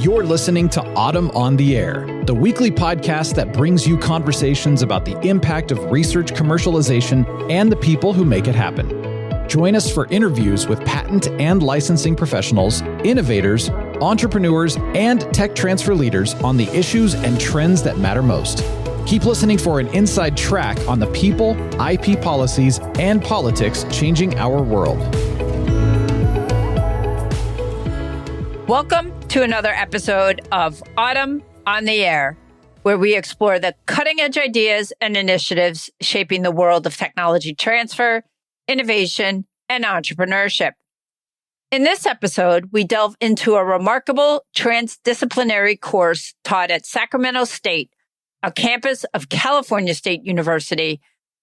You're listening to Autumn on the Air, the weekly podcast that brings you conversations about the impact of research commercialization and the people who make it happen. Join us for interviews with patent and licensing professionals, innovators, entrepreneurs, and tech transfer leaders on the issues and trends that matter most. Keep listening for an inside track on the people, IP policies, and politics changing our world. Welcome to another episode of Autumn on the Air, where we explore the cutting-edge ideas and initiatives shaping the world of technology transfer, innovation, and entrepreneurship. In this episode, we delve into a remarkable transdisciplinary course taught at Sacramento State, a campus of California State University,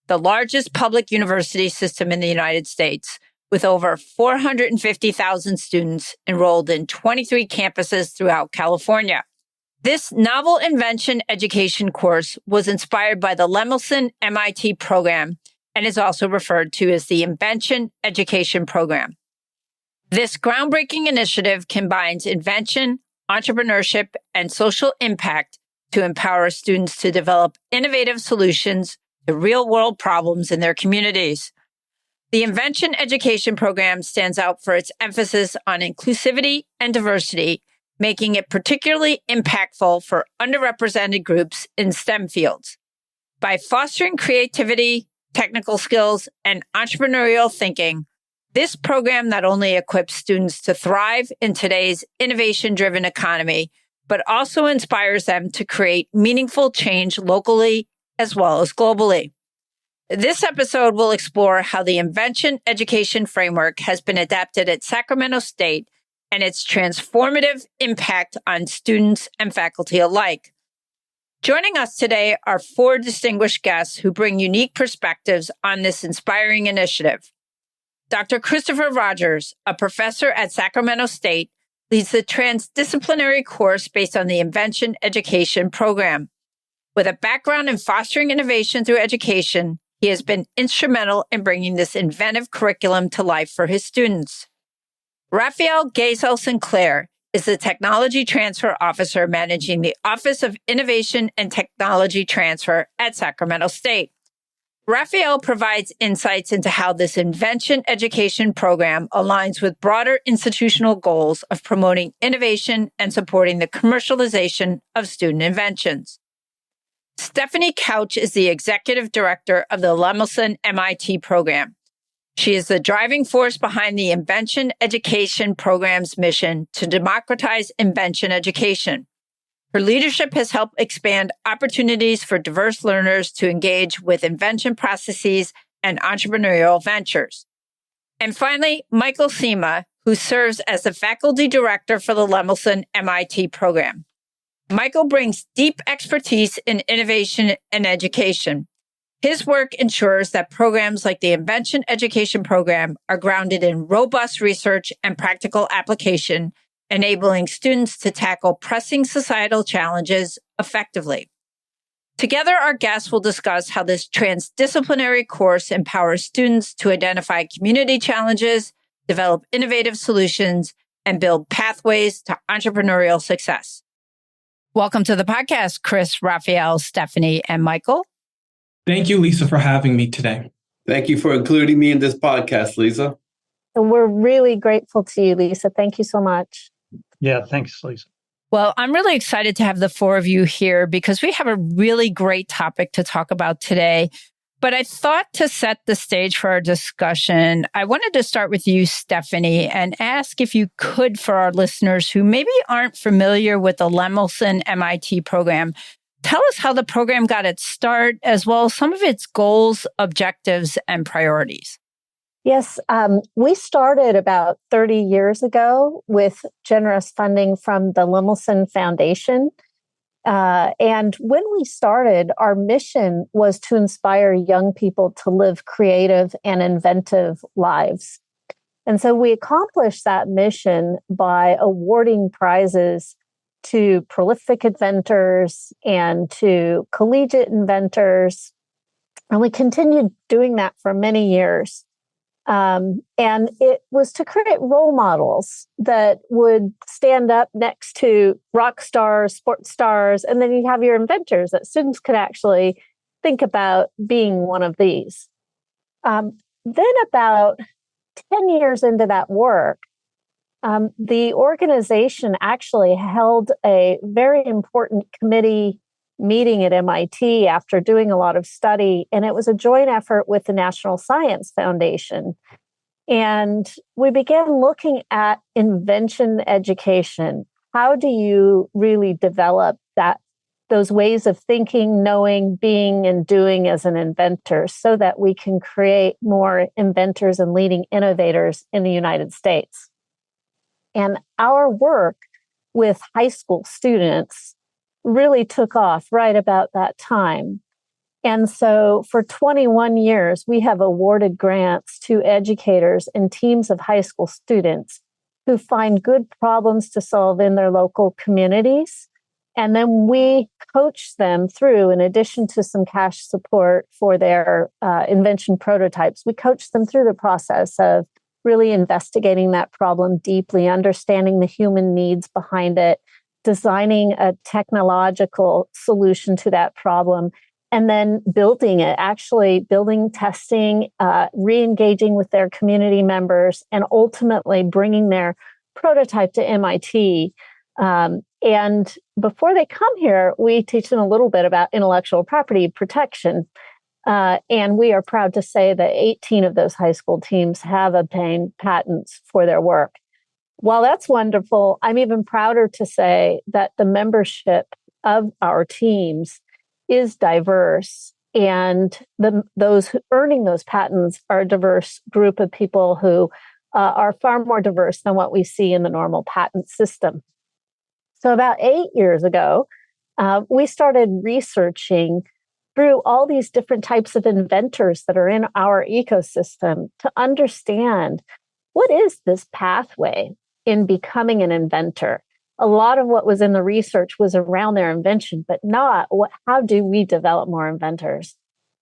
the largest public university system in the United States, with over 450,000 students enrolled in 23 campuses throughout California. This novel invention education course was inspired by the Lemelson-MIT Program and is also referred to as the Invention Education Program. This groundbreaking initiative combines invention, entrepreneurship, and social impact to empower students to develop innovative solutions to real-world problems in their communities. The Invention Education Program stands out for its emphasis on inclusivity and diversity, making it particularly impactful for underrepresented groups in STEM fields. By fostering creativity, technical skills, and entrepreneurial thinking, this program not only equips students to thrive in today's innovation-driven economy, but also inspires them to create meaningful change locally as well as globally. This episode will explore how the Invention Education Framework has been adapted at Sacramento State and its transformative impact on students and faculty alike. Joining us today are four distinguished guests who bring unique perspectives on this inspiring initiative. Dr. Christopher Rogers, a professor at Sacramento State, leads the transdisciplinary course based on the Invention Education Program. With a background in fostering innovation through education, he has been instrumental in bringing this inventive curriculum to life for his students. Raphael Gazel-Sinclair is the Technology Transfer Officer managing the Office of Innovation and Technology Transfer at Sacramento State. Raphael provides insights into how this Invention Education Program aligns with broader institutional goals of promoting innovation and supporting the commercialization of student inventions. Stephanie Couch is the Executive Director of the Lemelson-MIT Program. She is the driving force behind the Invention Education Program's mission to democratize invention education. Her leadership has helped expand opportunities for diverse learners to engage with invention processes and entrepreneurial ventures. And finally, Michael Sima, who serves as the Faculty Director for the Lemelson-MIT Program. Michael brings deep expertise in innovation and education. His work ensures that programs like the Invention Education Program are grounded in robust research and practical application, enabling students to tackle pressing societal challenges effectively. Together, our guests will discuss how this transdisciplinary course empowers students to identify community challenges, develop innovative solutions, and build pathways to entrepreneurial success. Welcome to the podcast, Chris, Raphael, Stephanie, and Michael. Thank you, Lisa, for having me today. Thank you for including me in this podcast, Lisa. And we're really grateful to you, Lisa. Thank you so much. Yeah, thanks, Lisa. Well, I'm really excited to have the four of you here because we have a really great topic to talk about today. But I thought to set the stage for our discussion, I wanted to start with you, Stephanie, and ask if you could, for our listeners who maybe aren't familiar with the Lemelson-MIT Program, tell us how the program got its start, as well as some of its goals, objectives, and priorities. Yes, we started about 30 years ago with generous funding from the Lemelson Foundation. And when we started, our mission was to inspire young people to live creative and inventive lives. And so we accomplished that mission by awarding prizes to prolific inventors and to collegiate inventors. And we continued doing that for many years. And it was to create role models that would stand up next to rock stars, sports stars, and then you have your inventors that students could actually think about being one of these. Then about 10 years into that work, the organization actually held a very important committee meeting at MIT after doing a lot of study, and it was a joint effort with the National Science Foundation. And we began looking at invention education. How do you really develop those ways of thinking, knowing, being, and doing as an inventor so that we can create more inventors and leading innovators in the United States? And our work with high school students really took off right about that time. And so for 21 years, we have awarded grants to educators and teams of high school students who find good problems to solve in their local communities. And then we coach them through, in addition to some cash support for their invention prototypes, we coach them through the process of really investigating that problem deeply, understanding the human needs behind it, designing a technological solution to that problem, and then building it, actually building, testing, re-engaging with their community members, and ultimately bringing their prototype to MIT. And before they come here, we teach them a little bit about intellectual property protection. And we are proud to say that 18 of those high school teams have obtained patents for their work. While that's wonderful, I'm even prouder to say that the membership of our teams is diverse, and those earning those patents are a diverse group of people who are far more diverse than what we see in the normal patent system. So about 8 years ago, we started researching through all these different types of inventors that are in our ecosystem to understand what is this pathway in becoming an inventor. A lot of what was in the research was around their invention, but not how do we develop more inventors?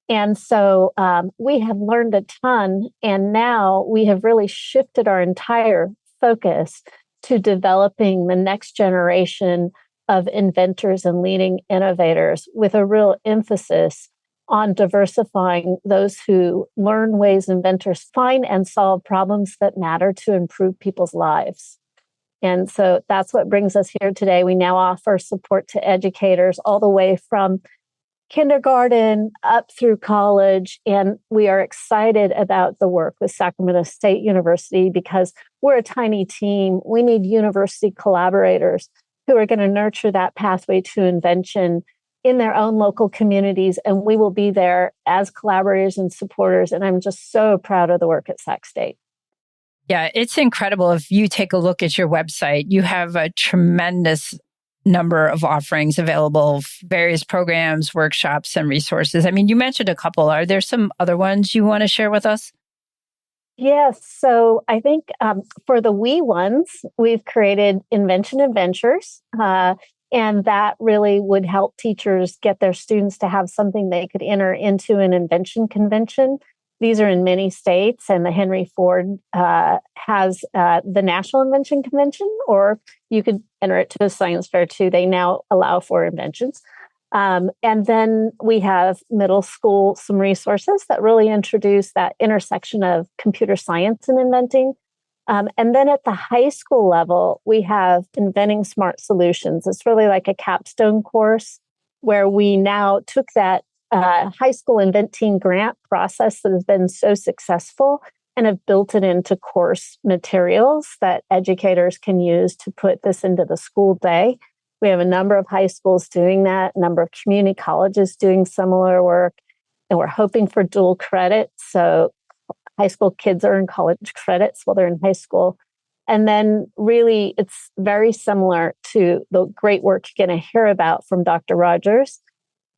And so we have learned a ton, and now we have really shifted our entire focus to developing the next generation of inventors and leading innovators with a real emphasis on diversifying those who learn ways inventors find and solve problems that matter to improve people's lives. And so that's what brings us here today. We now offer support to educators all the way from kindergarten up through college. And we are excited about the work with Sacramento State University because we're a tiny team. We need university collaborators who are going to nurture that pathway to invention in their own local communities. And we will be there as collaborators and supporters. And I'm just so proud of the work at Sac State. Yeah, it's incredible. If you take a look at your website, you have a tremendous number of offerings available, various programs, workshops, and resources. I mean, you mentioned a couple. Are there some other ones you want to share with us? Yes. So I think for the wee ones, we've created Invention Adventures. And that really would help teachers get their students to have something they could enter into an invention convention. These are in many states, and the Henry Ford has the National Invention Convention, or you could enter it to a science fair too. They now allow for inventions. And then we have middle school, some resources that really introduce that intersection of computer science and inventing. And then at the high school level, we have Inventing Smart Solutions. It's really like a capstone course where we now took that high school inventing grant process that has been so successful and have built it into course materials that educators can use to put this into the school day. We have a number of high schools doing that, a number of community colleges doing similar work, and we're hoping for dual credit. So high school kids earn college credits while they're in high school. And then really, it's very similar to the great work you're going to hear about from Dr. Rogers.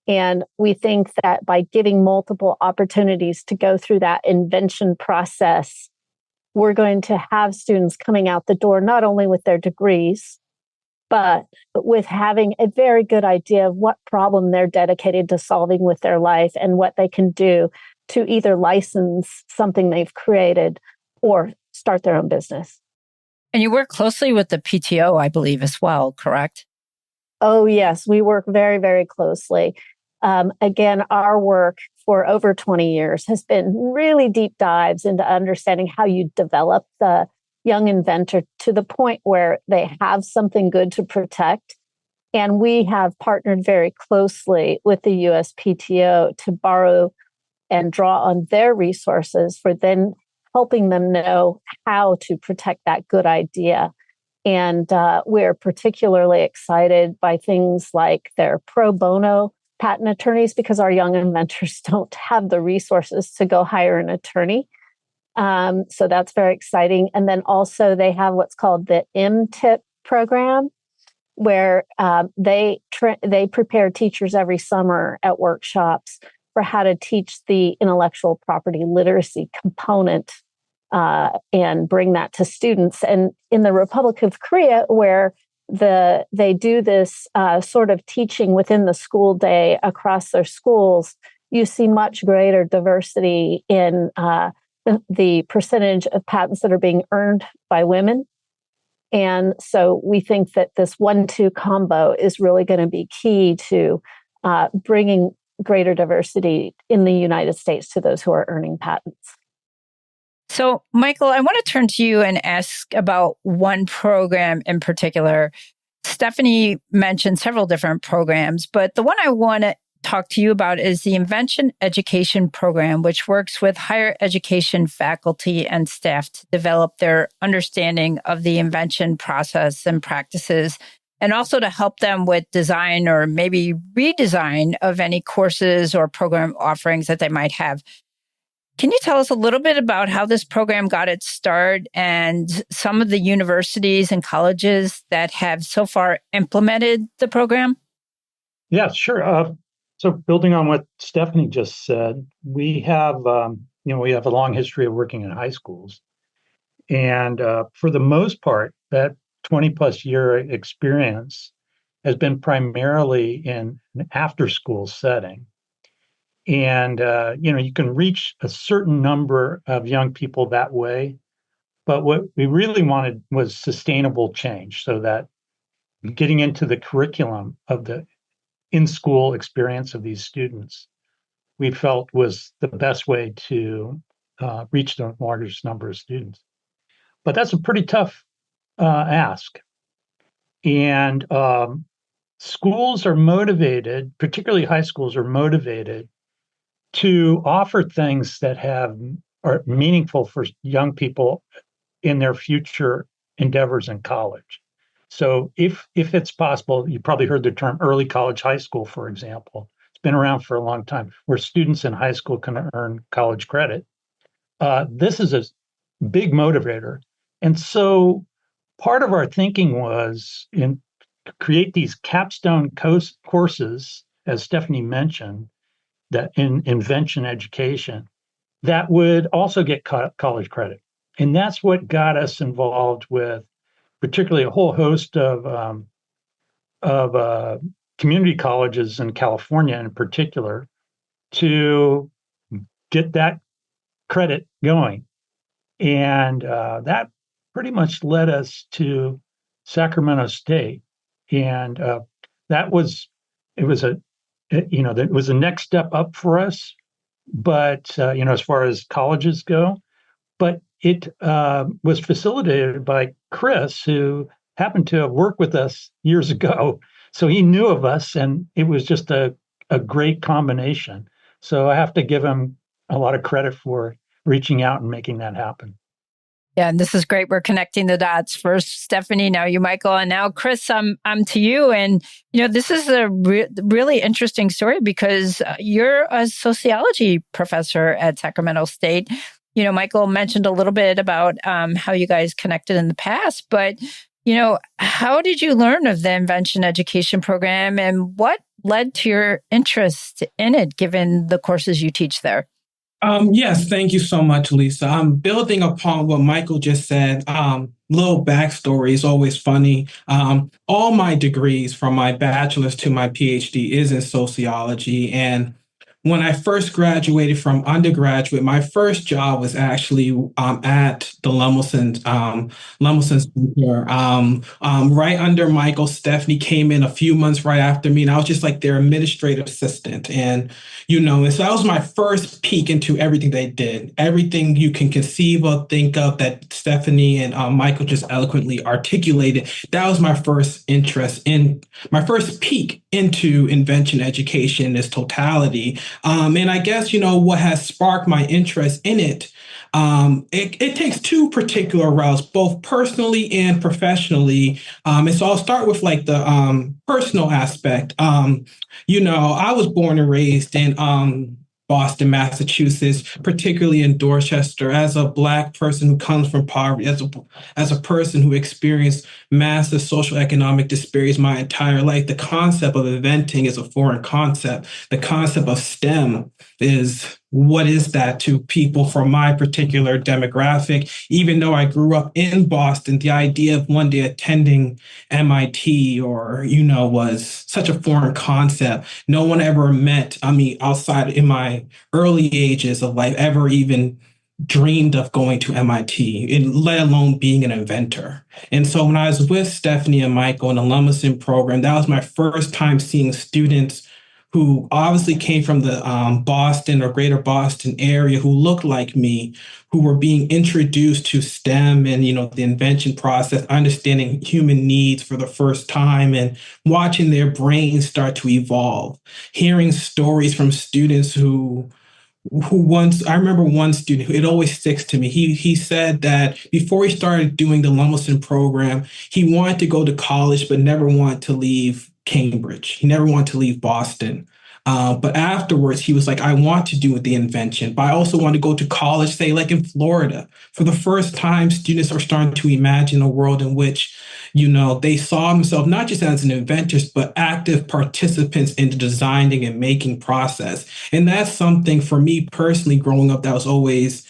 And we think that by giving multiple opportunities to go through that invention process, we're going to have students coming out the door, not only with their degrees, but with having a very good idea of what problem they're dedicated to solving with their life and what they can do to either license something they've created or start their own business. And you work closely with the PTO, I believe, as well, correct? Oh, yes. We work very, very closely. Again, our work for over 20 years has been really deep dives into understanding how you develop the young inventor to the point where they have something good to protect. And we have partnered very closely with the USPTO to borrow and draw on their resources for then helping them know how to protect that good idea. And we're particularly excited by things like their pro bono patent attorneys, because our young inventors don't have the resources to go hire an attorney. So that's very exciting. And then also they have what's called the MTIP program, where they prepare teachers every summer at workshops for how to teach the intellectual property literacy component and bring that to students. And in the Republic of Korea, where they do this sort of teaching within the school day across their schools, you see much greater diversity in the percentage of patents that are being earned by women. And so we think that this 1-2 combo is really going to be key to bringing greater diversity in the United States to those who are earning patents. So, Michael, I want to turn to you and ask about one program in particular. Stephanie mentioned several different programs, but the one I want to talk to you about is the Invention Education Program, which works with higher education faculty and staff to develop their understanding of the invention process and practices, and also to help them with design or maybe redesign of any courses or program offerings that they might have. Can you tell us a little bit about how this program got its start and some of the universities and colleges that have so far implemented the program? Yeah, sure. So building on what Stephanie just said, we have a long history of working in high schools. And for the most part, that 20 plus year experience has been primarily in an after school setting. And, you can reach a certain number of young people that way. But what we really wanted was sustainable change, so that getting into the curriculum of the in-school experience of these students, we felt was the best way to reach the largest number of students. But that's a pretty tough ask. And schools are motivated, particularly high schools are motivated to offer things that are meaningful for young people in their future endeavors in college. So if it's possible, you probably heard the term early college high school, for example. It's been around for a long time, where students in high school can earn college credit. This is a big motivator. And so part of our thinking was in create these capstone courses, as Stephanie mentioned, that in invention education, that would also get college credit. And that's what got us involved with particularly a whole host of community colleges in California in particular to get that credit going. And that pretty much led us to Sacramento State. And it was a next step up for us, but, as far as colleges go, but it was facilitated by Chris, who happened to have worked with us years ago. So he knew of us, and it was just a great combination. So I have to give him a lot of credit for reaching out and making that happen. Yeah, and this is great. We're connecting the dots. First, Stephanie, now you, Michael, and now Chris, I'm to you. And, this is a really interesting story because you're a sociology professor at Sacramento State. Michael mentioned a little bit about how you guys connected in the past, but, how did you learn of the Invention Education Program and what led to your interest in it, given the courses you teach there? Yes, thank you so much, Lisa. Building upon what Michael just said, little backstory is always funny. All my degrees from my bachelor's to my PhD is in sociology. And when I first graduated from undergraduate, my first job was actually at the Lemelson Center. Right under Michael, Stephanie came in a few months right after me, and I was just like their administrative assistant. And so that was my first peek into everything they did, everything you can conceive of, think of that Stephanie and Michael just eloquently articulated. That was my first my first peek into invention education in its totality. And I guess, what has sparked my interest in it, it takes two particular routes, both personally and professionally. And so I'll start with like the personal aspect. I was born and raised in Boston, Massachusetts, particularly in Dorchester, as a Black person who comes from poverty, as a person who experienced massive social economic disparities my entire life. The concept of inventing is a foreign concept. The concept of STEM is, what is that to people from my particular demographic? Even though I grew up in Boston, the idea of one day attending MIT was such a foreign concept. No one ever outside in my early ages of life, ever even dreamed of going to MIT, let alone being an inventor. And so when I was with Stephanie and Michael in the Lemelson program, that was my first time seeing students who obviously came from the Boston or greater Boston area, who looked like me, who were being introduced to STEM and, the invention process, understanding human needs for the first time and watching their brains start to evolve, hearing stories from students who once, I remember one student who, it always sticks to me. He said that before he started doing the Lemelson program, he wanted to go to college, but never wanted to leave Cambridge. He never wanted to leave Boston. But afterwards, he was like, I want to do the invention, but I also want to go to college, say like in Florida. For the first time, students are starting to imagine a world in which, they saw themselves not just as an inventors, but active participants in the designing and making process. And that's something for me personally growing up that was always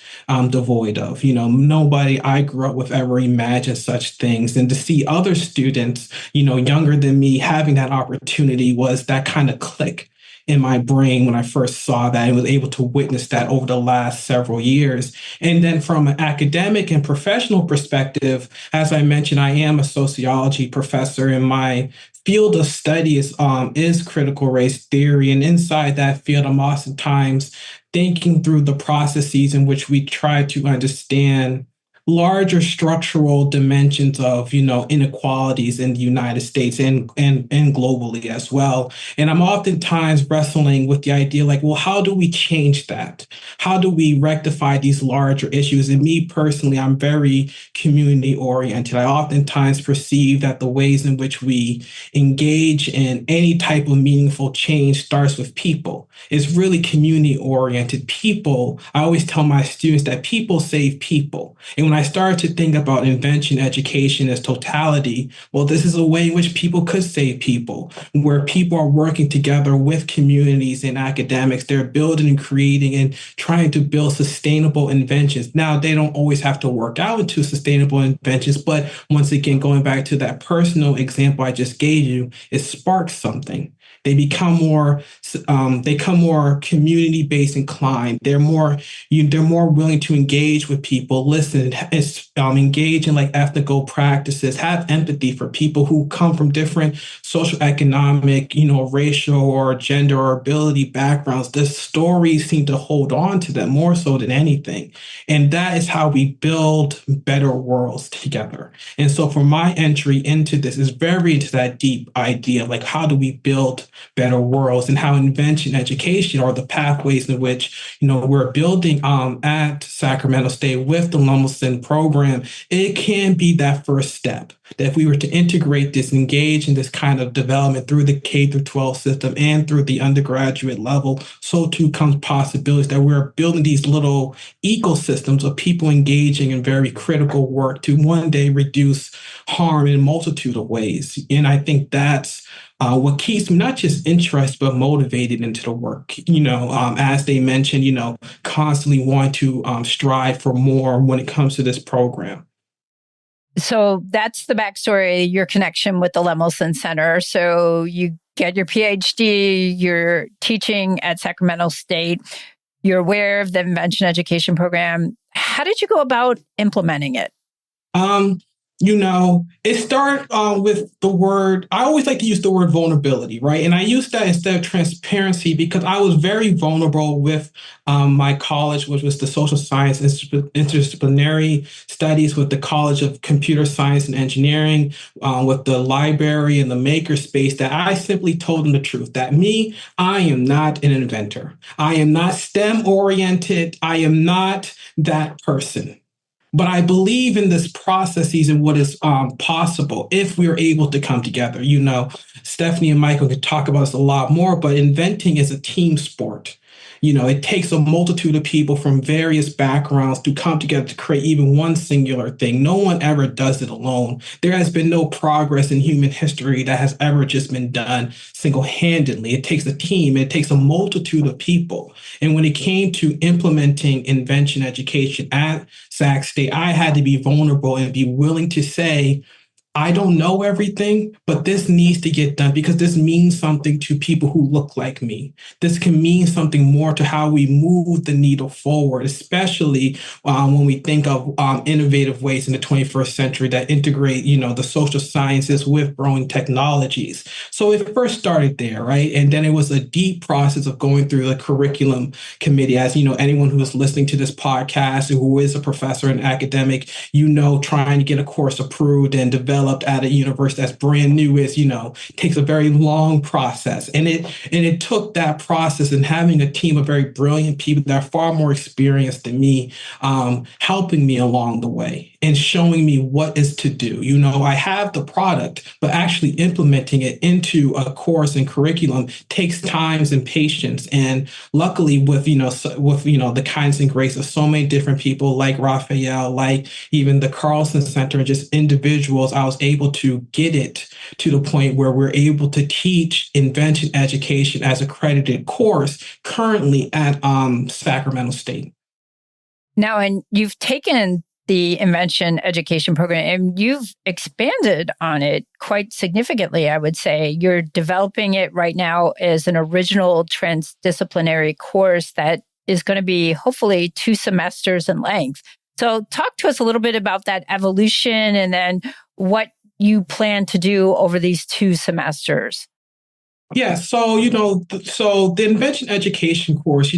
devoid of. Nobody I grew up with ever imagined such things. And to see other students, younger than me having that opportunity was that kind of click in my brain when I first saw that and was able to witness that over the last several years. And then from an academic and professional perspective, as I mentioned, I am a sociology professor, and my field of study is critical race theory. And inside that field, I'm oftentimes thinking through the processes in which we try to understand larger structural dimensions of, inequalities in the United States and globally as well. And I'm oftentimes wrestling with the idea like, well, how do we change that? How do we rectify these larger issues? And me personally, I'm very community oriented. I oftentimes perceive that the ways in which we engage in any type of meaningful change starts with people. It's really community oriented. People, I always tell my students that people save people. And when I started to think about invention education as totality, well, this is a way in which people could save people, where people are working together with communities and academics. They're building and creating and trying to build sustainable inventions. Now, they don't always have to work out into sustainable inventions, but once again, going back to that personal example I just gave you, it sparks something. They become more community-based inclined. They're more willing to engage with people, listen, engage in like ethical practices, have empathy for people who come from different social, economic, racial or gender or ability backgrounds. The stories seem to hold on to them more so than anything. And that is how we build better worlds together. And so for my entry into this is very into that deep idea of like, how do we build better worlds, and how invention education are the pathways in which, we're building at Sacramento State with the Lemelson program. It can be that first step that if we were to integrate this, engage in this kind of development through the K through 12 system and through the undergraduate level, so too comes possibilities that we're building these little ecosystems of people engaging in very critical work to one day reduce harm in a multitude of ways. And I think that's what keeps me not just interested, but motivated into the work, as they mentioned, constantly want to strive for more when it comes to this program. So that's the backstory, your connection with the Lemelson Center. So you get your PhD, you're teaching at Sacramento State, you're aware of the Invention Education Program. How did you go about implementing it? It started with the word, I always like to use the word vulnerability, right? And I use that instead of transparency because I was very vulnerable with my college, which was the Social Science Interdisciplinary Studies with the College of Computer Science and Engineering, with the library and the makerspace, that I simply told them the truth, that I am not an inventor. I am not STEM oriented. I am not that person. But I believe in this processes and what is possible if we are able to come together. Stephanie and Michael could talk about this a lot more, but inventing is a team sport. It takes a multitude of people from various backgrounds to come together to create even one singular thing. No one ever does it alone. There has been no progress in human history that has ever just been done single-handedly. It takes a team. It takes a multitude of people. And when it came to implementing invention education at Sac State, I had to be vulnerable and be willing to say, I don't know everything, but this needs to get done because this means something to people who look like me. This can mean something more to how we move the needle forward, especially when we think of innovative ways in the 21st century that integrate, the social sciences with growing technologies. So it first started there, right? And then it was a deep process of going through the curriculum committee. As anyone who is listening to this podcast, who is a professor and academic, trying to get a course approved and developed at a university that's brand new takes a very long process. And it took that process and having a team of very brilliant people that are far more experienced than me, helping me along the way and showing me what is to do. I have the product, but actually implementing it into a course and curriculum takes time and patience. And luckily with the kindness and grace of so many different people like Raphael, like even the Carlson Center, and just individuals, I was able to get it to the point where we're able to teach invention education as accredited course currently at Sacramento State. Now, and you've taken the Invention Education Program and you've expanded on it quite significantly, I would say. You're developing it right now as an original transdisciplinary course that is going to be hopefully 2 semesters in length. So talk to us a little bit about that evolution and then what you plan to do over these 2 semesters. Yeah, so so the invention education course,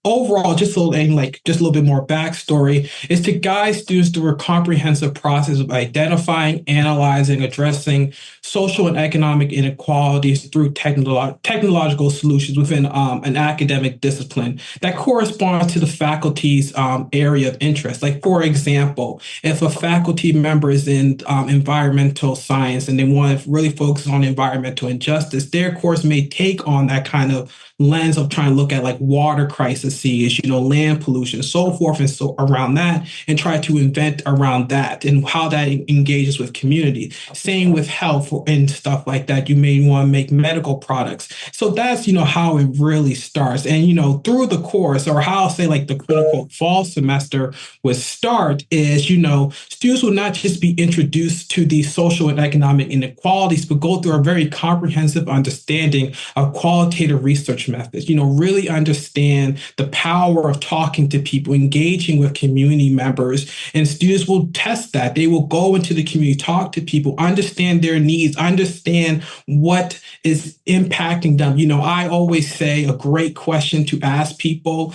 overall, just a little bit more backstory, is to guide students through a comprehensive process of identifying, analyzing, addressing social and economic inequalities through technological solutions within an academic discipline that corresponds to the faculty's area of interest. Like, for example, if a faculty member is in environmental science and they want to really focus on environmental injustice, their course may take on that kind of lens of trying to look at like water crises, land pollution, so forth and so around that, and try to invent around that and how that engages with community. Same with health and stuff like that. You may want to make medical products. So that's, how it really starts. And, through the course, or how I'll say like the quote unquote fall semester would start is, students will not just be introduced to these social and economic inequalities, but go through a very comprehensive understanding of qualitative research methods, really understand the power of talking to people, engaging with community members, and students will test that. They will go into the community, talk to people, understand their needs, understand what is impacting them. I always say a great question to ask people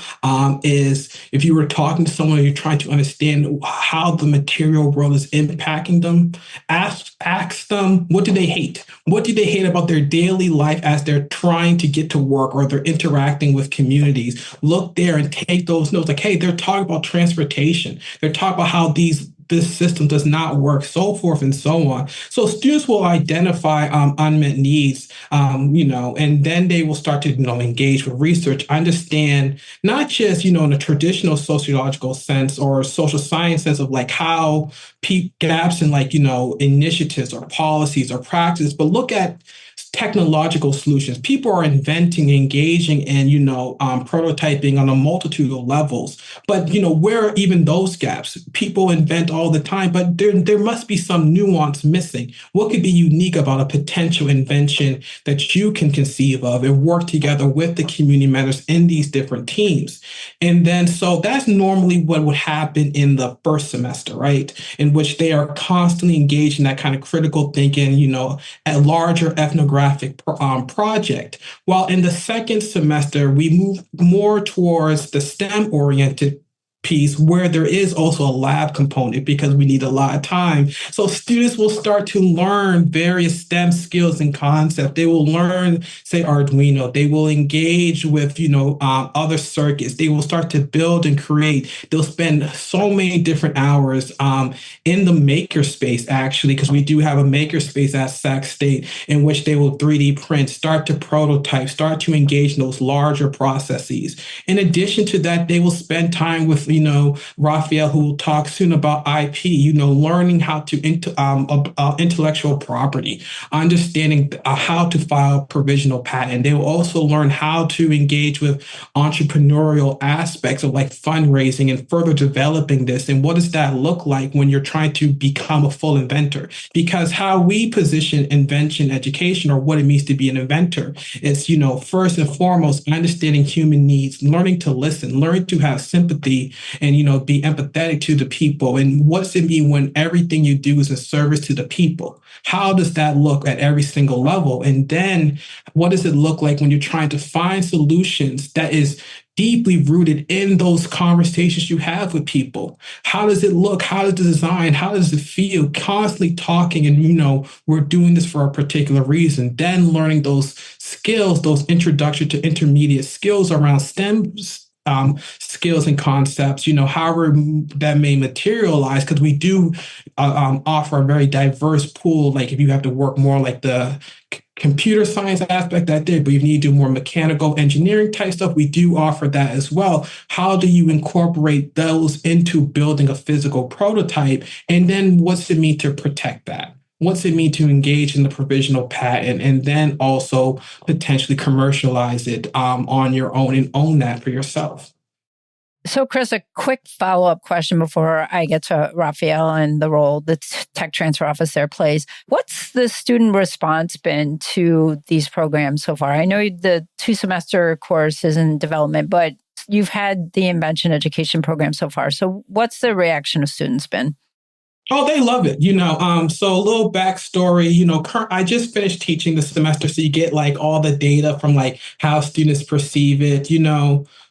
is, if you were talking to someone, you're trying to understand how the material world is impacting them, ask them, what do they hate? What do they hate about their daily life as they're trying to get to work or they're interacting with communities? Look there and take those notes. Like, hey, they're talking about transportation. They're talking about how this system does not work, so forth and so on. So students will identify unmet needs, and then they will start to, engage with research, understand not just, in a traditional sociological sense or social science sense of like how gaps in initiatives or policies or practices, but look at technological solutions. People are inventing, engaging, and prototyping on a multitude of levels. But where are even those gaps? People invent all the time, but there must be some nuance missing. What could be unique about a potential invention that you can conceive of and work together with the community members in these different teams? And then, so that's normally what would happen in the first semester, right? In which they are constantly engaged in that kind of critical thinking, a larger ethnographic project. While in the second semester, we move more towards the STEM-oriented piece where there is also a lab component because we need a lot of time. So students will start to learn various STEM skills and concepts. They will learn, say, Arduino. They will engage with, other circuits. They will start to build and create. They'll spend so many different hours in the makerspace, actually, because we do have a makerspace at Sac State in which they will 3D print, start to prototype, start to engage in those larger processes. In addition to that, they will spend time with Raphael, who will talk soon about IP, learning how to intellectual property, understanding how to file a provisional patent. They will also learn how to engage with entrepreneurial aspects of like fundraising and further developing this. And what does that look like when you're trying to become a full inventor? Because how we position invention education, or what it means to be an inventor, is, first and foremost, understanding human needs, learning to listen, learning to have sympathy, and be empathetic to the people. And what's it mean when everything you do is in service to the people? How does that look at every single level? And then what does it look like when you're trying to find solutions that is deeply rooted in those conversations you have with people? How does it look? How does it design? How does it feel? Constantly talking and, we're doing this for a particular reason. Then learning those skills, those introduction to intermediate skills around STEM skills and concepts, however that may materialize, because we do offer a very diverse pool. Like if you have to work more like the computer science aspect that did, but if you need to do more mechanical engineering type stuff, we do offer that as well. How do you incorporate those into building a physical prototype? And then what's it mean to protect that? What's it mean to engage in the provisional patent and then also potentially commercialize it on your own and own that for yourself? So, Chris, a quick follow-up question before I get to Raphael and the role the tech transfer office there plays. What's the student response been to these programs so far? I know the 2-semester course is in development, but you've had the Invention Education Program so far. So what's the reaction of students been? Oh, they love it. So a little backstory, I just finished teaching this semester. So you get like all the data from like how students perceive it,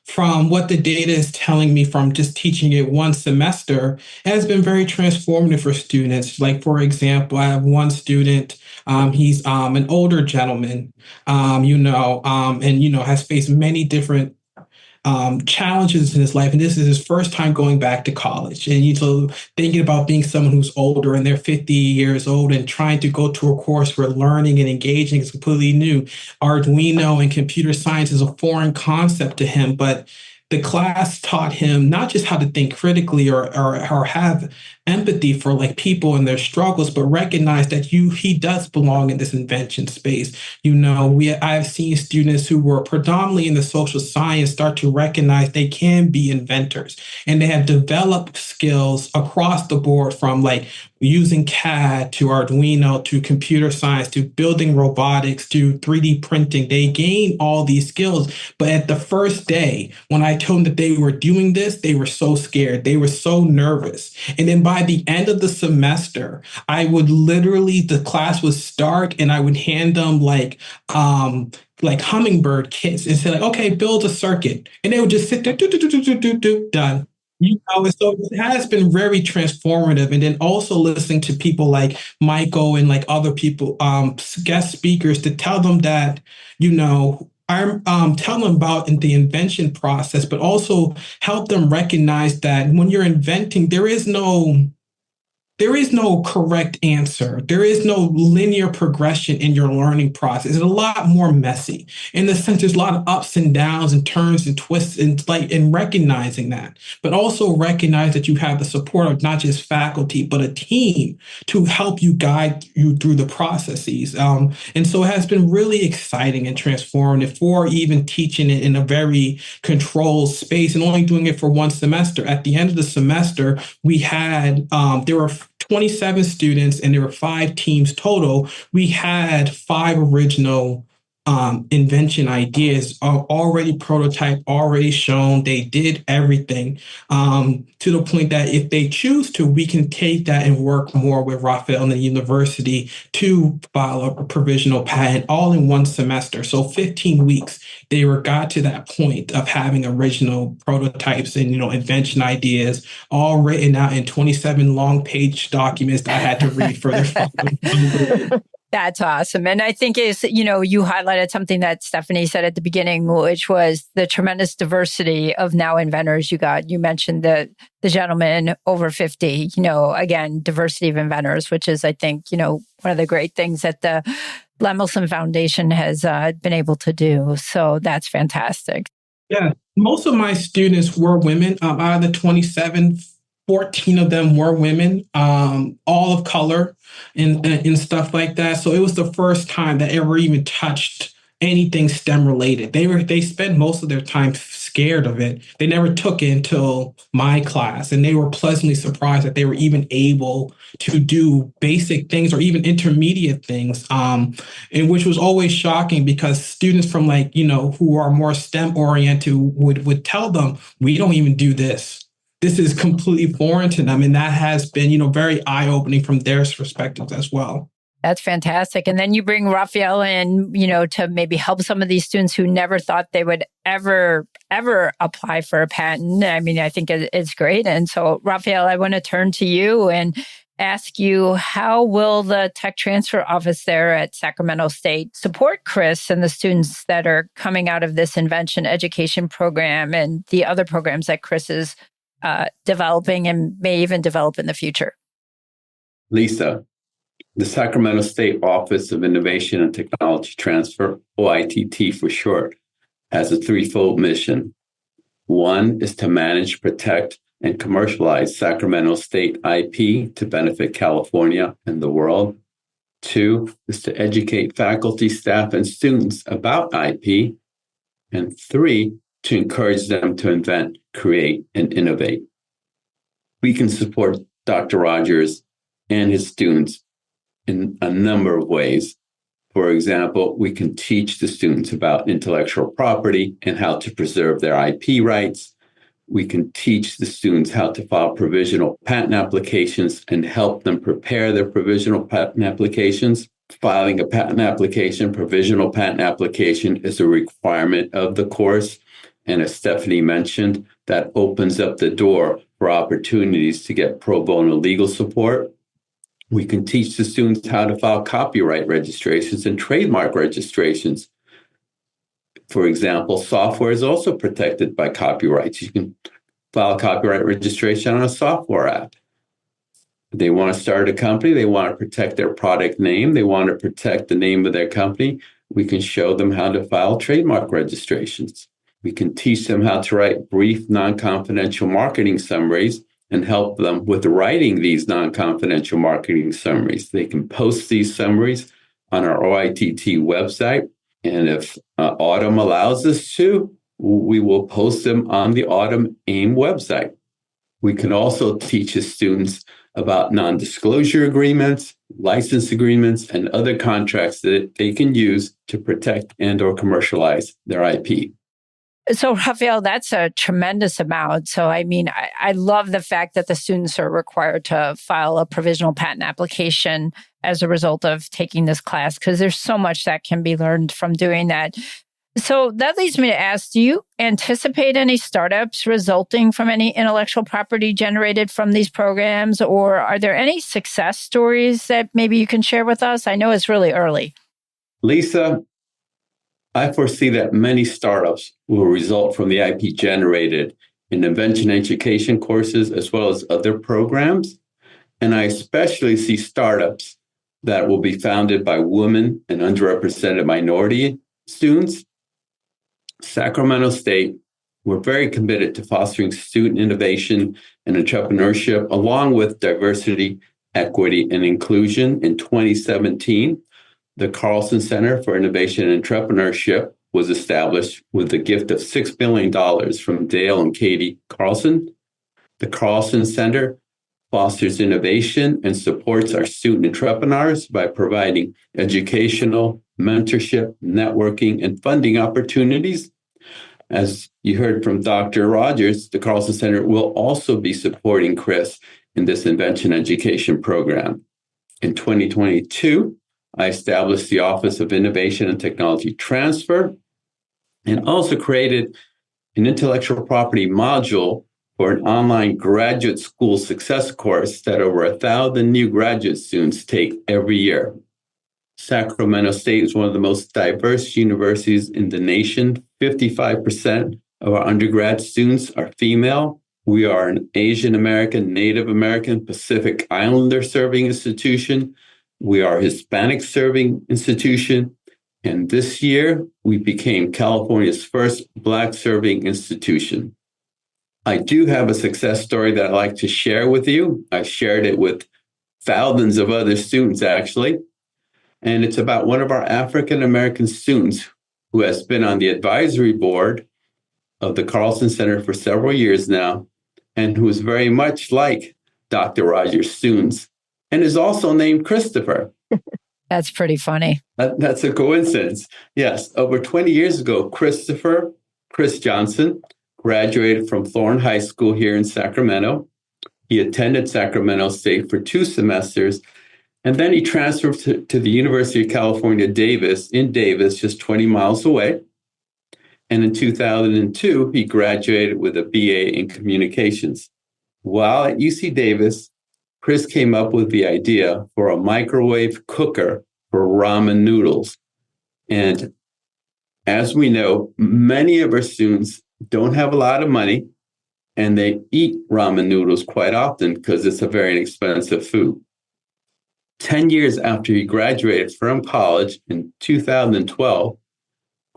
from what the data is telling me from just teaching it one semester. It has been very transformative for students. Like, for example, I have one student, he's an older gentleman, has faced many different challenges in his life. And this is his first time going back to college. And so thinking about being someone who's older and they're 50 years old and trying to go to a course where learning and engaging is completely new. Arduino and computer science is a foreign concept to him, but the class taught him not just how to think critically or have empathy for like people and their struggles, but recognize that he does belong in this invention space. I've seen students who were predominantly in the social science start to recognize they can be inventors, and they have developed skills across the board from like using CAD to Arduino to computer science to building robotics to 3D printing. They gain all these skills. But at the first day, when I told them that they were doing this, they were so scared. They were so nervous. And then by the end of the semester, I would the class would start and I would hand them like hummingbird kits and say like, okay, build a circuit. And they would just sit there, done. And so it has been very transformative. And then also listening to people like Michael and like other people, guest speakers, to tell them that, I'm telling them about the invention process, but also help them recognize that when you're inventing, there is no there is no correct answer. There is no linear progression in your learning process. It's a lot more messy in the sense there's a lot of ups and downs and turns and twists and recognizing that, but also recognize that you have the support of not just faculty, but a team to help you guide you through the processes. And so it has been really exciting and transformative for even teaching it in a very controlled space and only doing it for one semester. At the end of the semester, we had, there were 27 students and there were 5 teams total. We had 5 original invention ideas already prototyped, already shown. They did everything to the point that if they choose to, we can take that and work more with Raphael and the university to file a provisional patent all in one semester. So 15 weeks, they got to that point of having original prototypes and, invention ideas all written out in 27 long page documents that I had to read for their That's awesome. And I think you highlighted something that Stephanie said at the beginning, which was the tremendous diversity of now inventors you mentioned the gentleman over 50, again, diversity of inventors, which is, I think, one of the great things that the Lemelson Foundation has been able to do. So that's fantastic. Yeah. Most of my students were women. Out of the 27, 14 of them were women, all of color and stuff like that. So it was the first time that ever even touched anything STEM related. They spent most of their time scared of it. They never took it until my class, and they were pleasantly surprised that they were even able to do basic things or even intermediate things, and which was always shocking because students from who are more STEM oriented would tell them, we don't even do this. This is completely foreign to them. And that has been, very eye-opening from their perspectives as well. That's fantastic. And then you bring Raphael in, to maybe help some of these students who never thought they would ever apply for a patent. I mean, I think it's great. And so, Raphael, I want to turn to you and ask you, how will the Tech Transfer Office there at Sacramento State support Chris and the students that are coming out of this Invention Education Program and the other programs that Chris is developing and may even develop in the future? Lisa, the Sacramento State Office of Innovation and Technology Transfer, OITT for short, has a threefold mission. 1 is to manage, protect, and commercialize Sacramento State IP to benefit California and the world. 2 is to educate faculty, staff, and students about IP. And 3, to encourage them to invent, create, and innovate. We can support Dr. Rogers and his students in a number of ways. For example, we can teach the students about intellectual property and how to preserve their IP rights. We can teach the students how to file provisional patent applications and help them prepare their provisional patent applications. Filing a patent application, provisional patent application, is a requirement of the course. And as Stephanie mentioned, that opens up the door for opportunities to get pro bono legal support. We can teach the students how to file copyright registrations and trademark registrations. For example, software is also protected by copyrights. You can file a copyright registration on a software app. They want to start a company. They want to protect their product name. They want to protect the name of their company. We can show them how to file trademark registrations. We can teach them how to write brief, non-confidential marketing summaries and help them with writing these non-confidential marketing summaries. They can post these summaries on our OITT website. And if Autumn allows us to, we will post them on the Autumn AIM website. We can also teach the students about non-disclosure agreements, license agreements, and other contracts that they can use to protect and or commercialize their IP. So, Raphael, that's a tremendous amount. So, I mean, I love the fact that the students are required to file a provisional patent application as a result of taking this class, because there's so much that can be learned from doing that. So that leads me to ask, do you anticipate any startups resulting from any intellectual property generated from these programs, or are there any success stories that maybe you can share with us? I know it's really early. Lisa, I foresee that many startups will result from the IP generated in invention education courses as well as other programs. And I especially see startups that will be founded by women and underrepresented minority students. Sacramento State, we're very committed to fostering student innovation and entrepreneurship, along with diversity, equity, and inclusion. In 2017, the Carlson Center for Innovation and Entrepreneurship was established with the gift of $6 billion from Dale and Katie Carlson. The Carlson Center fosters innovation and supports our student entrepreneurs by providing educational, mentorship, networking, and funding opportunities. As you heard from Dr. Rogers, the Carlson Center will also be supporting Chris in this Invention Education Program. In 2022, I established the Office of Innovation and Technology Transfer and also created an intellectual property module for an online graduate school success course that over 1,000 new graduate students take every year. Sacramento State is one of the most diverse universities in the nation. 55% of our undergrad students are female. We are an Asian American, Native American, Pacific Islander serving institution. We are a Hispanic serving institution. And this year, we became California's first Black serving institution. I do have a success story that I'd like to share with you. I've shared it with thousands of other students, actually. And it's about one of our African-American students who has been on the advisory board of the Carlson Center for several years now, and who is very much like Dr. Rogers' students, and is also named Christopher. That's pretty funny. That's a coincidence. Yes, over 20 years ago, Chris Johnson, graduated from Thorne High School here in Sacramento. He attended Sacramento State for 2 semesters, and then he transferred to the University of California, Davis, just 20 miles away. And in 2002, he graduated with a BA in communications. While at UC Davis, Chris came up with the idea for a microwave cooker for ramen noodles. And as we know, many of our students don't have a lot of money, and they eat ramen noodles quite often because it's a very inexpensive food. 10 years after he graduated from college in 2012,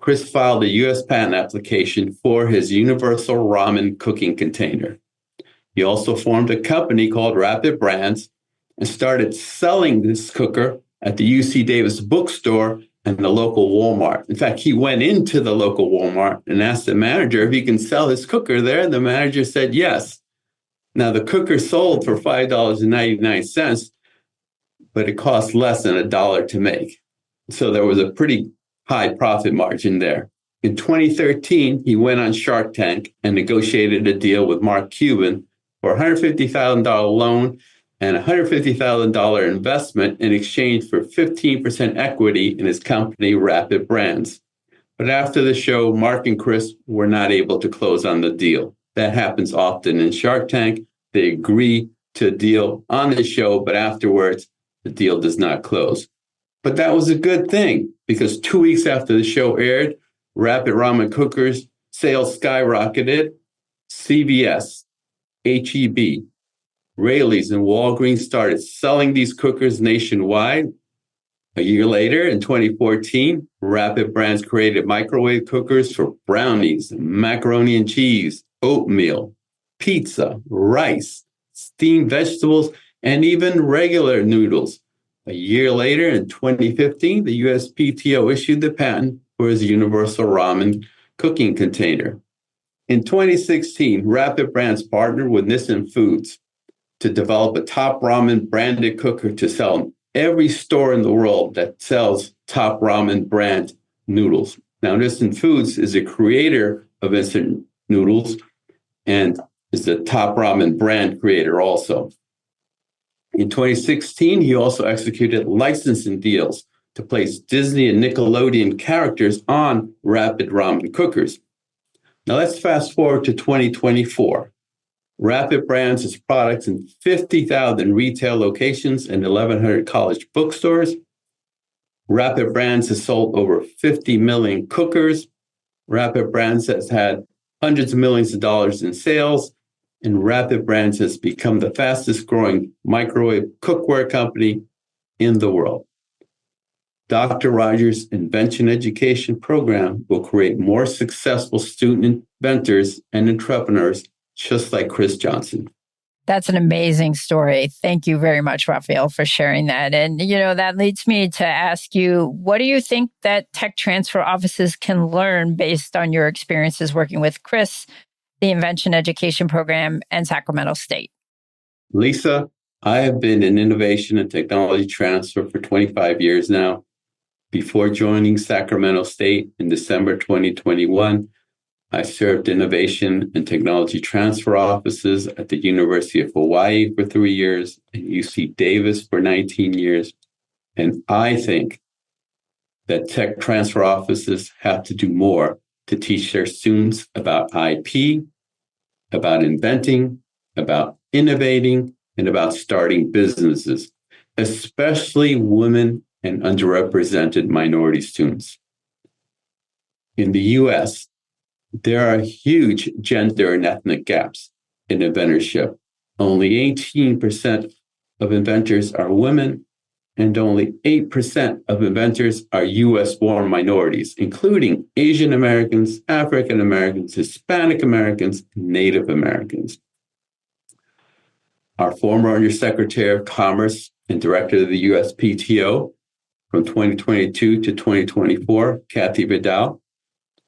Chris filed a U.S. patent application for his universal ramen cooking container. He also formed a company called Rapid Brands and started selling this cooker at the UC Davis bookstore and the local Walmart. In fact, he went into the local Walmart and asked the manager if he can sell his cooker there. And the manager said yes. Now, the cooker sold for $5.99, but it cost less than $1 to make. So there was a pretty high profit margin there. In 2013, he went on Shark Tank and negotiated a deal with Mark Cuban for a $150,000 loan and a $150,000 investment in exchange for 15% equity in his company, Rapid Brands. But after the show, Mark and Chris were not able to close on the deal. That happens often in Shark Tank. They agree to a deal on the show, but afterwards, the deal does not close. But that was a good thing, because 2 weeks after the show aired, Rapid Ramen Cookers sales skyrocketed. CVS, HEB, Raley's, and Walgreens started selling these cookers nationwide. A year later, in 2014, Rapid Brands created microwave cookers for brownies, macaroni and cheese, oatmeal, pizza, rice, steamed vegetables, and even regular noodles. A year later, in 2015, the USPTO issued the patent for his universal ramen cooking container. In 2016, Rapid Brands partnered with Nissin Foods to develop a Top Ramen branded cooker to sell in every store in the world that sells Top Ramen brand noodles. Now, Nissin Foods is a creator of instant noodles and is the Top Ramen brand creator also. In 2016, he also executed licensing deals to place Disney and Nickelodeon characters on Rapid Ramen cookers. Now let's fast forward to 2024. Rapid Brands has products in 50,000 retail locations and 1,100 college bookstores. Rapid Brands has sold over 50 million cookers. Rapid Brands has had hundreds of millions of dollars in sales and Rapid Brands has become the fastest growing microwave cookware company in the world. Dr. Rogers' Invention Education Program will create more successful student inventors and entrepreneurs just like Chris Johnson. That's an amazing story. Thank you very much, Raphael, for sharing that. And, that leads me to ask you, what do you think that tech transfer offices can learn based on your experiences working with Chris, the Invention Education Program, and Sacramento State? Lisa, I have been in innovation and technology transfer for 25 years now. Before joining Sacramento State in December 2021, I served innovation and technology transfer offices at the University of Hawaii for 3 years and UC Davis for 19 years. And I think that tech transfer offices have to do more to teach their students about IP, about inventing, about innovating, and about starting businesses, especially women and underrepresented minority students. In the US, there are huge gender and ethnic gaps in inventorship. Only 18% of inventors are women, and only 8% of inventors are US-born minorities, including Asian Americans, African Americans, Hispanic Americans, and Native Americans. Our former Undersecretary of Commerce and Director of the USPTO from 2022 to 2024, Kathy Vidal,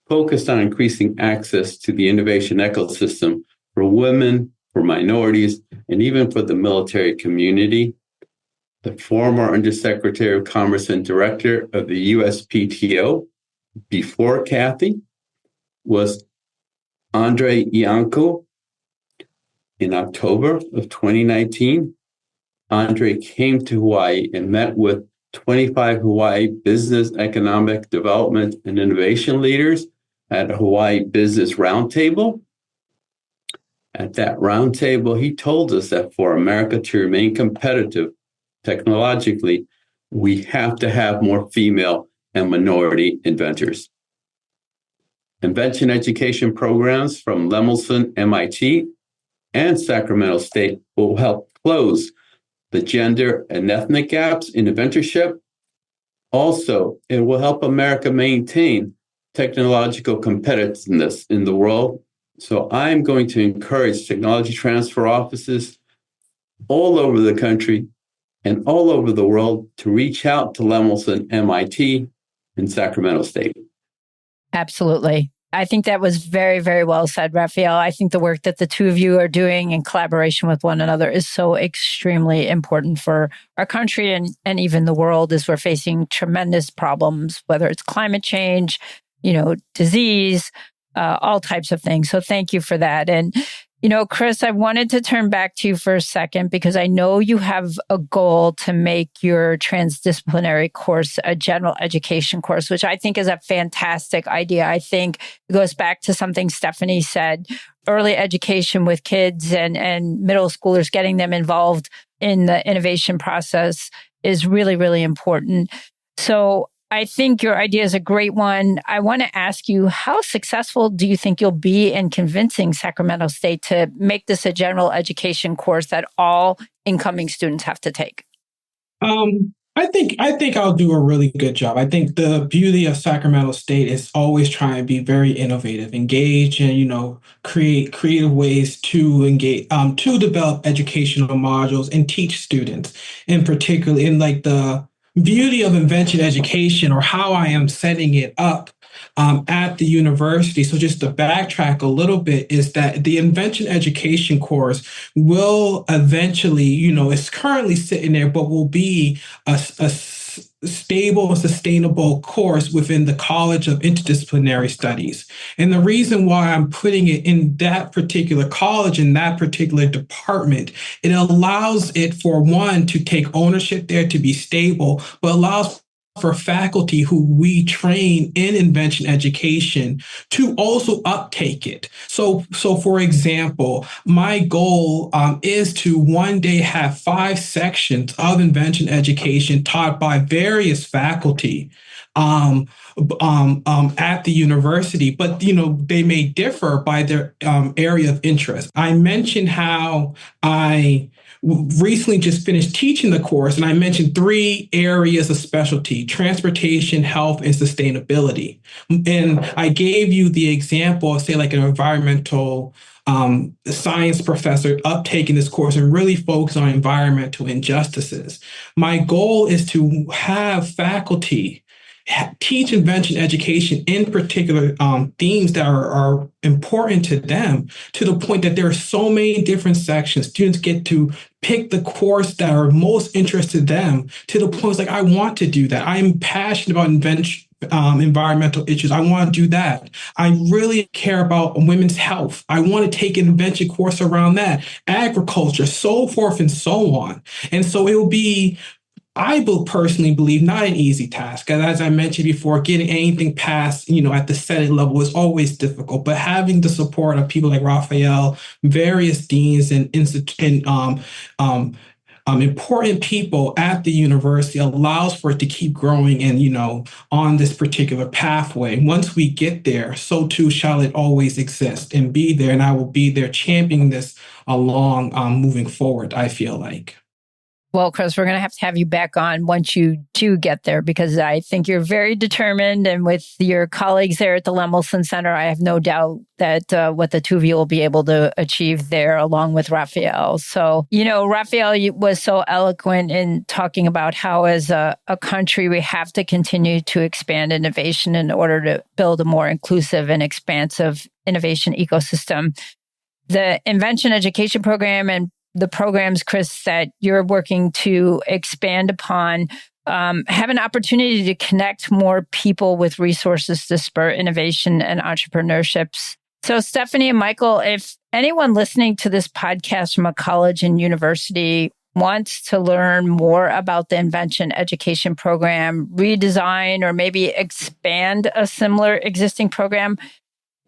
focused on increasing access to the innovation ecosystem for women, for minorities, and even for the military community. The former Undersecretary of Commerce and Director of the USPTO before Kathy was Andre Iancu. In October of 2019, Andre came to Hawaii and met with 25 Hawaii business, economic development, and innovation leaders at a Hawaii Business Roundtable. At that roundtable, he told us that for America to remain competitive technologically, we have to have more female and minority inventors. Invention education programs from Lemelson-MIT and Sacramento State will help close the gender and ethnic gaps in inventorship. Also, it will help America maintain technological competitiveness in the world. So I'm going to encourage technology transfer offices all over the country and all over the world to reach out to Lemelson-MIT and Sacramento State. Absolutely. I think that was very, very well said, Raphael. I think the work that the two of you are doing in collaboration with one another is so extremely important for our country and even the world as we're facing tremendous problems, whether it's climate change, disease, all types of things. So thank you for that. And, Chris, I wanted to turn back to you for a second because I know you have a goal to make your transdisciplinary course a general education course, which I think is a fantastic idea. I think it goes back to something Stephanie said, early education with kids and middle schoolers, getting them involved in the innovation process is really, really important. So I think your idea is a great one. I want to ask you, how successful do you think you'll be in convincing Sacramento State to make this a general education course that all incoming students have to take? I think I'll do a really good job. I think the beauty of Sacramento State is always trying to be very innovative, engage, and create creative ways to engage, to develop educational modules and teach students, in particular in the beauty of invention education, or how I am setting it up at the university. So just to backtrack a little bit, is that the invention education course will eventually, it's currently sitting there, but will be a stable and sustainable course within the College of Interdisciplinary Studies. And the reason why I'm putting it in that particular college, in that particular department, it allows it, for one, to take ownership there, to be stable, but allows for faculty who we train in invention education to also uptake it. So for example, my goal is to one day have 5 sections of invention education taught by various faculty at the university, but they may differ by their area of interest. I mentioned how I recently just finished teaching the course, and I mentioned 3 areas of specialty: transportation, health, and sustainability. And I gave you the example of, say, like an environmental science professor uptaking this course and really focus on environmental injustices. My goal is to have faculty teach invention education, in particular themes that are important to them, to the point that there are so many different sections. Students get to pick the course that are most interested to them, to the point it's like, I want to do that. I'm passionate about environmental issues. I want to do that. I really care about women's health. I want to take an invention course around that, agriculture, so forth and so on. And so it will be, I personally believe, not an easy task. As I mentioned before, getting anything past, at the Senate level is always difficult. But having the support of people like Raphael, various deans, and important people at the university allows for it to keep growing and, on this particular pathway. Once we get there, so too shall it always exist and be there. And I will be there championing this along, moving forward, I feel like. Well, Chris, we're going to have you back on once you do get there, because I think you're very determined. And with your colleagues there at the Lemelson Center, I have no doubt that what the two of you will be able to achieve there, along with Raphael. So, Raphael was so eloquent in talking about how as a country, we have to continue to expand innovation in order to build a more inclusive and expansive innovation ecosystem. The Invention Education Program and the programs, Chris, that you're working to expand upon have an opportunity to connect more people with resources to spur innovation and entrepreneurship. So, Stephanie and Michael, if anyone listening to this podcast from a college and university wants to learn more about the Invention Education Program, redesign, or maybe expand a similar existing program,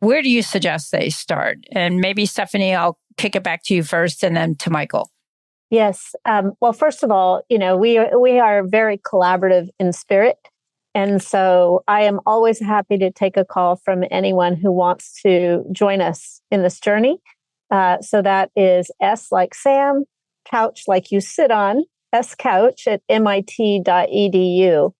where do you suggest they start? And maybe, Stephanie, I'll kick it back to you first and then to Michael. Yes. Well, first of all, we are very collaborative in spirit. And so I am always happy to take a call from anyone who wants to join us in this journey. So that is S like Sam, couch like you sit on, scouch at mit.edu.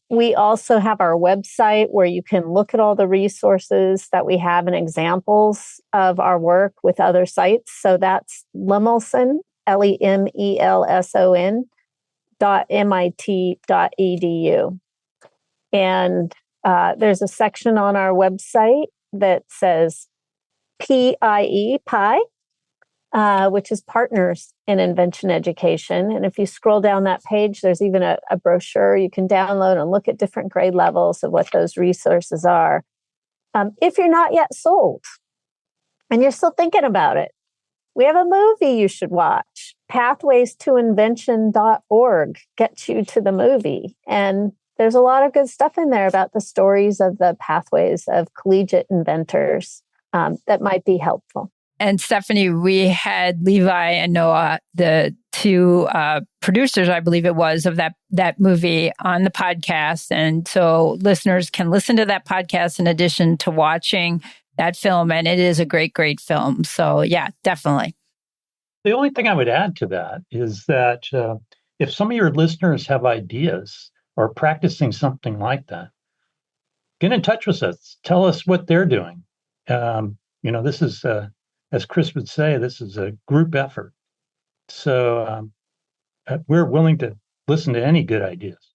We also have our website where you can look at all the resources that we have and examples of our work with other sites. So that's Lemelson, lemelson.mit.edu. And there's a section on our website that says PIE, which is Partners in Invention Education. And if you scroll down that page, there's even a brochure you can download and look at different grade levels of what those resources are. If you're not yet sold and you're still thinking about it, we have a movie you should watch. Pathwaystoinvention.org gets you to the movie. And there's a lot of good stuff in there about the stories of the pathways of collegiate inventors that might be helpful. And Stephanie, we had Levi and Noah, the two producers, I believe it was, of that movie on the podcast. And so listeners can listen to that podcast in addition to watching that film. And it is a great, great film. So yeah, definitely. The only thing I would add to that is that if some of your listeners have ideas or practicing something like that, get in touch with us. Tell us what they're doing. This is... as Chris would say, this is a group effort. So we're willing to listen to any good ideas.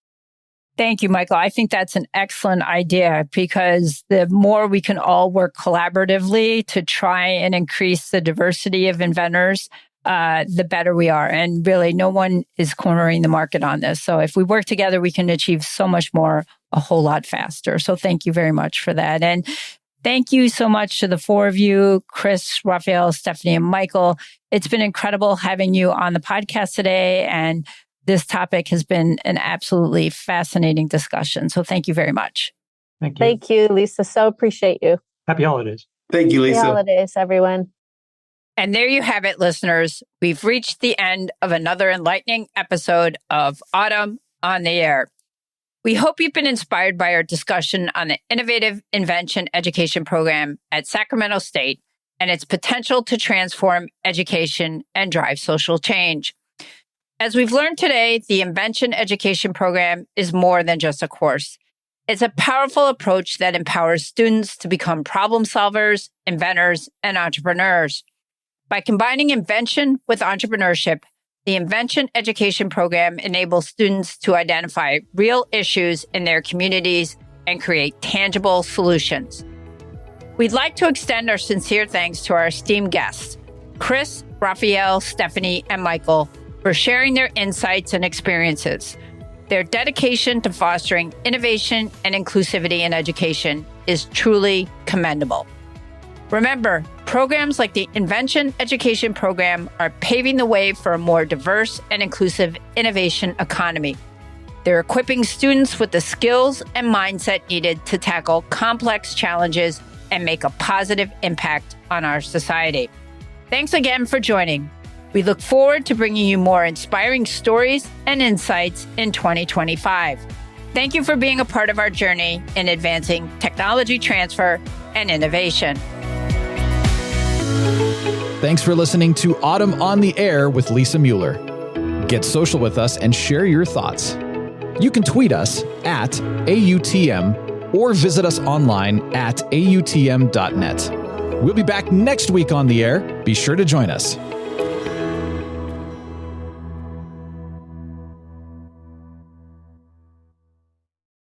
Thank you, Michael. I think that's an excellent idea, because the more we can all work collaboratively to try and increase the diversity of inventors, the better we are. And really, no one is cornering the market on this. So if we work together, we can achieve so much more, a whole lot faster. So thank you very much for that. And thank you so much to the four of you, Chris, Raphael, Stephanie, and Michael. It's been incredible having you on the podcast today. And This topic has been an absolutely fascinating discussion. So thank you very much. Thank you. Thank you, Lisa. So appreciate you. Happy holidays. Thank you, Lisa. Happy holidays, everyone. And there you have it, listeners. We've reached the end of another enlightening episode of Autumn on the Air. We hope you've been inspired by our discussion on the innovative Invention Education Program at Sacramento State and its potential to transform education and drive social change. As we've learned today, the Invention Education Program is more than just a course. It's a powerful approach that empowers students to become problem solvers, inventors, and entrepreneurs. By combining invention with entrepreneurship, the Invention Education Program enables students to identify real issues in their communities and create tangible solutions. We'd like to extend our sincere thanks to our esteemed guests, Chris, Raphael, Stephanie, and Michael, for sharing their insights and experiences. Their dedication to fostering innovation and inclusivity in education is truly commendable. Remember, programs like the Invention Education Program are paving the way for a more diverse and inclusive innovation economy. They're equipping students with the skills and mindset needed to tackle complex challenges and make a positive impact on our society. Thanks again for joining. We look forward to bringing you more inspiring stories and insights in 2025. Thank you for being a part of our journey in advancing technology transfer and innovation. Thanks for listening to Autumn on the Air with Lisa Mueller. Get social with us and share your thoughts. You can tweet us at AUTM or visit us online at autm.net. We'll be back next week on the air. Be sure to join us.